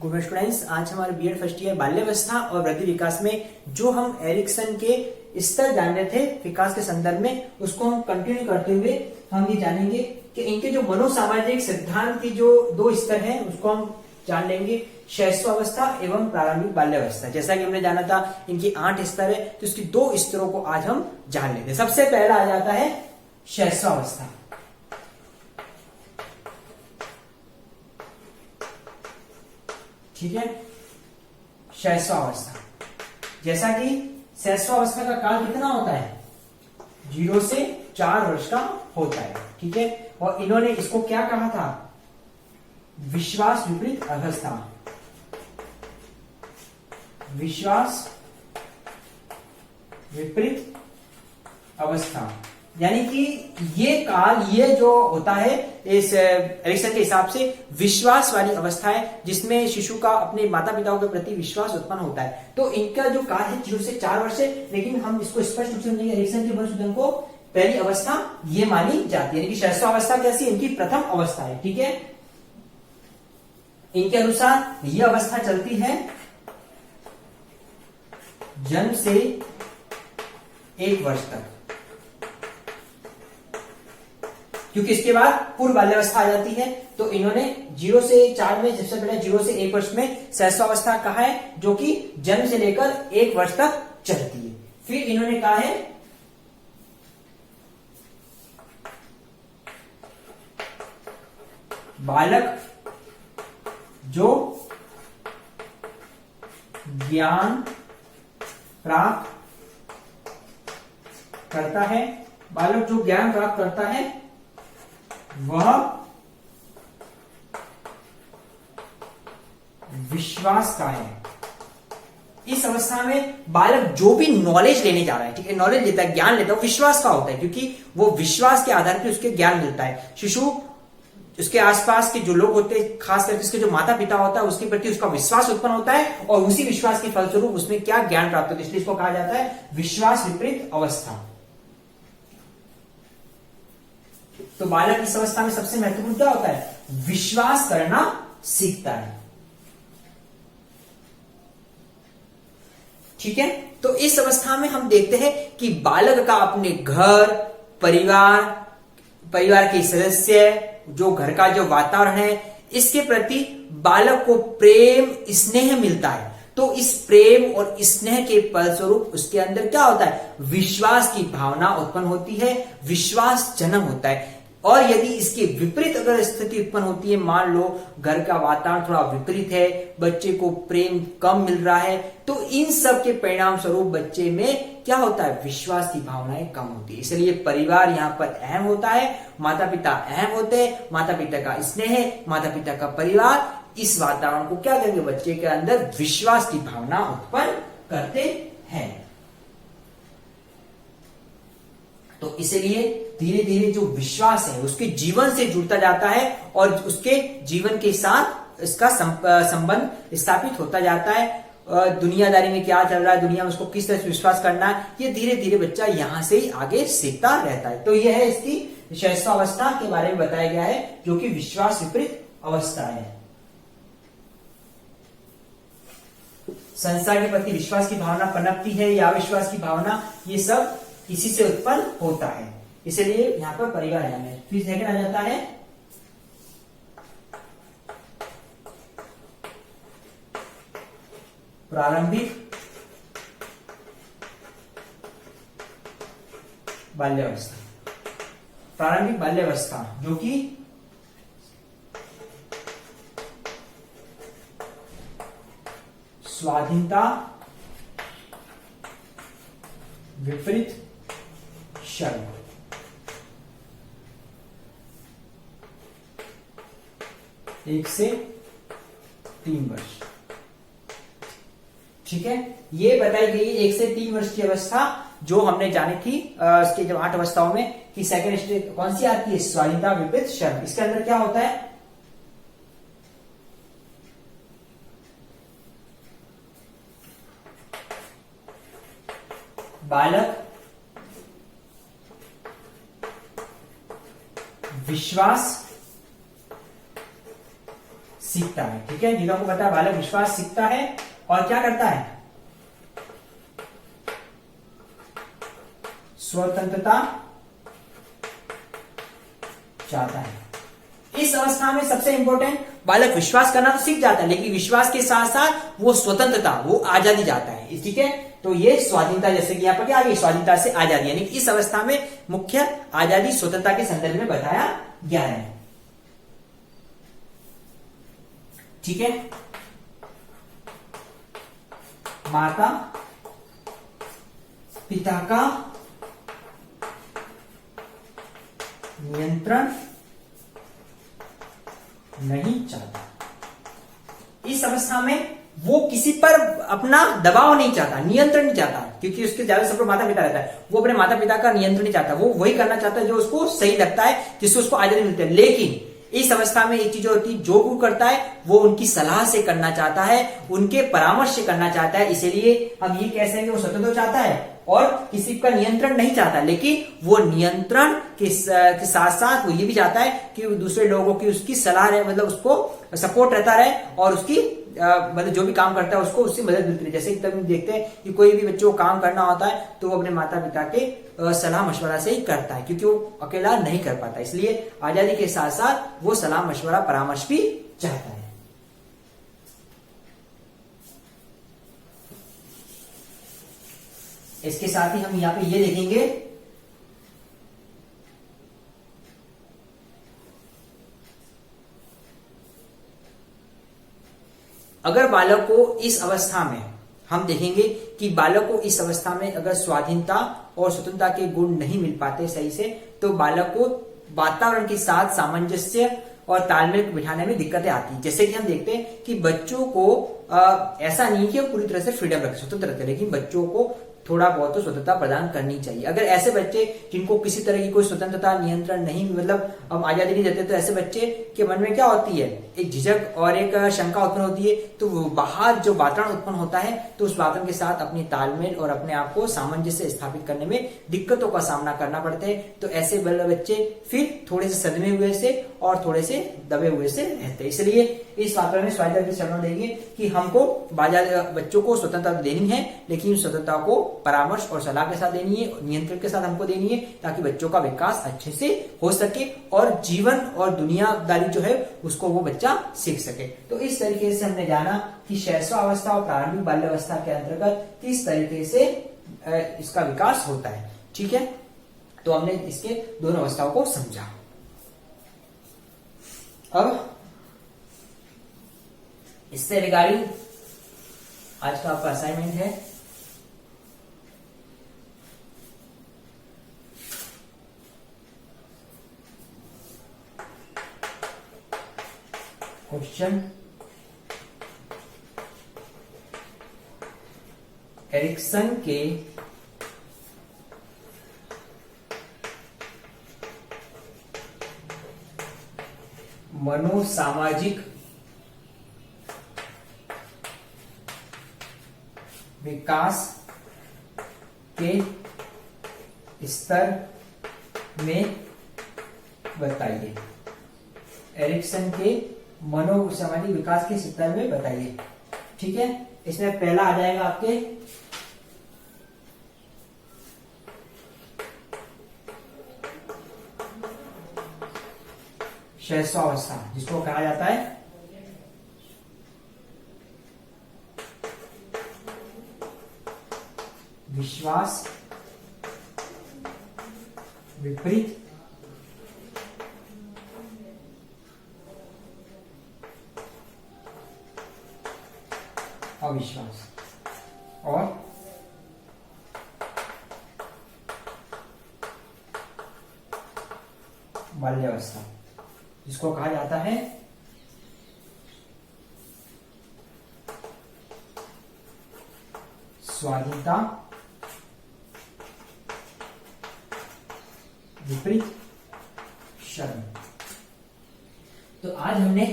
Good students, आज हमारे BEd first year बाल्यावस्था और वृद्धि विकास में जो हम एरिक्सन के स्तर जान रहे थे विकास के संदर्भ में, उसको हम कंटिन्यू करते हुए हम ये जानेंगे कि इनके जो मनोसामाजिक सिद्धांत की जो दो स्तर हैं उसको हम जान लेंगे, शैशवावस्था एवं प्रारंभिक बाल्यावस्था। जैसा कि हमने जाना था इनकी 8 स्तर है, तो इसकी 2 स्तरों को आज हम जान लेते हैं। सबसे पहला आ जाता है शैशवावस्था। ठीक है, शैशवावस्था। जैसा कि शैशवावस्था का काल कितना होता है, 0 से 4 वर्ष का होता है। ठीक है, और इन्होंने इसको क्या कहा था, विश्वास विपरीत अवस्था। विश्वास विपरीत अवस्था यानी कि ये काल, ये जो होता है इस एरिक्सन के हिसाब से विश्वास वाली अवस्था है, जिसमें शिशु का अपने माता पिताओं के प्रति विश्वास उत्पन्न होता है। तो इनका जो काल है 0 से 4 वर्ष है, लेकिन हम इसको स्पष्ट रूप से समझेंगे। एरिक्सन के वंशजन को पहली अवस्था ये मानी जाती है, यानी कि शैशवावस्था कैसी, इनकी प्रथम अवस्था है। ठीक है, इनके अनुसार यह अवस्था चलती है जन्म से 1 वर्ष तक, क्योंकि इसके बाद पूर्व बाल्यावस्था आ जाती है। तो इन्होंने 0 से 4 में, सबसे पहले 0 से 1 वर्ष में शैशवावस्था कहा है, जो कि जन्म से लेकर 1 वर्ष तक चलती है। फिर इन्होंने कहा है बालक जो ज्ञान प्राप्त करता है, बालक जो ज्ञान प्राप्त करता है वह विश्वास का है। इस अवस्था में बालक जो भी नॉलेज लेने जा रहा है, ठीक है, नॉलेज लेता है, ज्ञान लेता है, वो विश्वास का होता है, क्योंकि वो विश्वास के आधार पर उसके ज्ञान मिलता है। शिशु, उसके आसपास के जो लोग होते हैं, खास करके उसके जो माता पिता होता है, उसके प्रति उसका विश्वास उत्पन्न होता है, और उसी विश्वास के फलस्वरूप उसमें क्या ज्ञान प्राप्त होता है। इसलिए इसको कहा जाता है विश्वास विपरीत अवस्था। तो बालक इस अवस्था में सबसे महत्वपूर्ण क्या होता है, विश्वास करना सीखता है। ठीक है, तो इस अवस्था में हम देखते हैं कि बालक का अपने घर, परिवार के सदस्य, जो घर का जो वातावरण है, इसके प्रति बालक को प्रेम स्नेह मिलता है। तो इस प्रेम और स्नेह के फलस्वरूप उसके अंदर क्या होता है, विश्वास की भावना उत्पन्न होती है, विश्वास जन्म होता है। और यदि इसके विपरीत अगर स्थिति उत्पन्न होती है, मान लो घर का वातावरण थोड़ा विपरीत है, बच्चे को प्रेम कम मिल रहा है, तो इन सब के परिणाम स्वरूप बच्चे में क्या होता है, विश्वास की भावनाएं कम होती है। इसलिए परिवार यहाँ पर अहम होता है, माता पिता अहम होते हैं, माता पिता का स्नेह, माता पिता का परिवार, इस वातावरण को क्या करेंगे, बच्चे के अंदर विश्वास की भावना उत्पन्न करते हैं। तो इसलिए धीरे धीरे जो विश्वास है उसके जीवन से जुड़ता जाता है, और उसके जीवन के साथ इसका संबंध स्थापित होता जाता है। दुनियादारी में क्या चल रहा है, दुनिया में उसको किस तरह से विश्वास करना है, ये धीरे धीरे बच्चा यहां से ही आगे सीखता रहता है। तो यह है इसकी शैशवावस्था के बारे में बताया गया है, जो कि विश्वास विपरीत अवस्था है। संसार के प्रति विश्वास की भावना पनपती है या अविश्वास की भावना, ये सब इसी से उत्पन्न होता है। इसलिए यहां पर परिवार है। फिर सेकंड आ जाता है प्रारंभिक बाल्यावस्था। प्रारंभिक बाल्यावस्था जो कि स्वाधीनता विपरीत शर्म। 1 से 3 वर्ष। ठीक है, ये बताई गई 1 से 3 वर्ष की अवस्था जो हमने जानी थी इसके जब 8 अवस्थाओं में, कि सेकंड स्टेज कौन सी आती है, स्वाधीनता विपरीत शर्म। इसके अंदर क्या होता है, बालक विश्वास सीखता है। ठीक है, जिन लोगों को पता है बालक विश्वास सीखता है और क्या करता है, स्वतंत्रता चाहता है। इस अवस्था में सबसे इंपॉर्टेंट, बालक विश्वास करना तो सीख जाता है, लेकिन विश्वास के साथ साथ वो स्वतंत्रता, वो आजादी चाहता है। ठीक है, तो ये स्वाधीनता, जैसे कि यहाँ पर क्या आ गई, स्वाधीनता से आजादी, यानी कि इस अवस्था में मुख्य आजादी स्वतंत्रता के संदर्भ में बताया गया है। ठीक है, माता पिता का नियंत्रण नहीं चाहता। इस अवस्था में वो किसी पर अपना दबाव नहीं चाहता, नियंत्रण नहीं चाहता, क्योंकि उसके ज्यादा सब माता पिता रहता है। वो अपने माता पिता का नियंत्रण नहीं चाहता, वो वही करना चाहता है जो उसको सही लगता है, जिससे उसको आजादी मिलती है। लेकिन इस अवस्था में एक चीज होती है, जो वो करता है वो उनकी सलाह से करना चाहता है, उनके परामर्श से करना चाहता है। इसीलिए हम ये कह सकते हैं वो स्वतंत्र चाहता है और किसी का नियंत्रण नहीं चाहता, लेकिन वो नियंत्रण के साथ साथ वो ये भी चाहता है कि दूसरे लोगों की उसकी सलाह रहे, मतलब उसको सपोर्ट रहता रहे और उसकी मतलब जो भी काम करता है उसको उससे मदद मिलती है। जैसे कि तब हम देखते हैं कि कोई भी बच्चों को काम करना होता है तो वो अपने माता पिता के सलाह मशवरा से ही करता है, क्योंकि वो अकेला नहीं कर पाता। इसलिए आजादी के साथ साथ वो सलाह मशवरा परामर्श भी चाहता है। इसके साथ ही हम यहाँ पे ये देखेंगे, अगर बालक को इस अवस्था में, हम देखेंगे कि बालक को इस अवस्था में अगर स्वाधीनता और स्वतंत्रता के गुण नहीं मिल पाते सही से, तो बालक को वातावरण के साथ सामंजस्य और तालमेल बिठाने में दिक्कतें आती हैं। जैसे कि हम देखते हैं कि बच्चों को ऐसा नहीं कि पूरी तरह से फ्रीडम रखे, स्वतंत्र रखे, लेकिन बच्चों को थोड़ा बहुत तो स्वतंत्रता प्रदान करनी चाहिए। अगर ऐसे बच्चे जिनको किसी तरह की कोई स्वतंत्रता नियंत्रण नहीं, मतलब हम आजादी नहीं देते, तो ऐसे बच्चे के मन में क्या होती है, एक झिझक और एक शंका उत्पन्न होती है। तो बाहर जो वातावरण उत्पन्न होता है तो उस वातावरण के साथ अपनी तालमेल और अपने आप को सामंजस्य स्थापित करने में दिक्कतों का सामना करना पड़ता है। तो ऐसे बच्चे फिर थोड़े से सदमे हुए से और थोड़े से दबे हुए से रहते हैं। इसलिए इस वातावरण में स्वायत्तता की शरण देंगे कि हमको बच्चों को स्वतंत्रता देनी है, लेकिन स्वतंत्रता को परामर्श और सलाह के साथ देनी है, नियंत्रण के साथ हमको देनी है, ताकि बच्चों का विकास अच्छे से हो सके और जीवन और दुनियादारी जो है उसको वो बच्चा सीख सके। तो इस तरीके से हमने जाना कि शैशवावस्था और प्रारंभिक बाल्यावस्था के अंतर्गत किस तरीके से इसका विकास होता है। ठीक है, तो हमने इसके दोनों अवस्थाओं को समझा। अब इससे रिगार्डिंग आज का आपका असाइनमेंट है, क्वेश्चन एरिक्सन के मनोसामाजिक विकास के स्तर में बताइए। एरिक्सन के मनोसामाजिक विकास के स्तर में बताइए। ठीक है, इसमें पहला आ जाएगा आपके शैशवावस्था, जिसको कहा जाता है विश्वास विपरीत अविश्वास और बाल्यावस्था, जिसको कहा जाता है स्वाधीनता विपरीत शर्म। तो आज हमने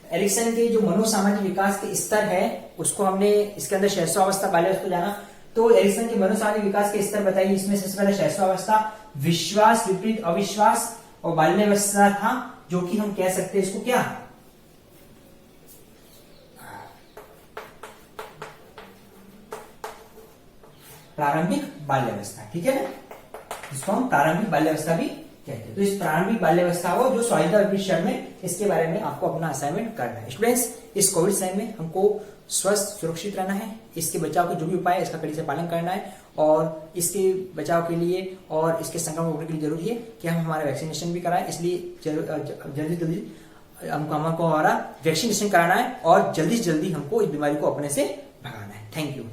एरिक्सन के जो मनोसामाजिक विकास के स्तर है उसको हमने इसके अंदर शैशवावस्था बाल्यावस्था जाना। तो एरिक्सन के मनोसामाजिक विकास के स्तर बताइए। इसमें सबसे पहले शैशवावस्था, विश्वास विपरीत अविश्वास और बाल्यावस्था था, जो कि हम कह सकते हैं इसको क्या, प्रारंभिक बाल्यावस्था, ठीक है ना, जिसको हम प्रारंभिक बाल्यावस्था भी कहते हैं। तो इस प्रारंभिक बाल्यावस्था को जो स्वायत्ता विषय में, इसके बारे में आपको अपना असाइनमेंट करना है। स्टूडेंट्स, इस कोविड समय में हमको स्वस्थ सुरक्षित रहना है, इसके बचाव के जो भी उपाय है इसका कड़ी से पालन करना है, और इसके बचाव के लिए और इसके संक्रमण रोकने के लिए जरूरी है कि हम हमारा वैक्सीनेशन भी कराएं। इसलिए जल्दी जल्दी हमको हमारा वैक्सीनेशन कराना है और जल्दी से जल्दी हमको इस बीमारी को अपने से भगाना है। Thank you.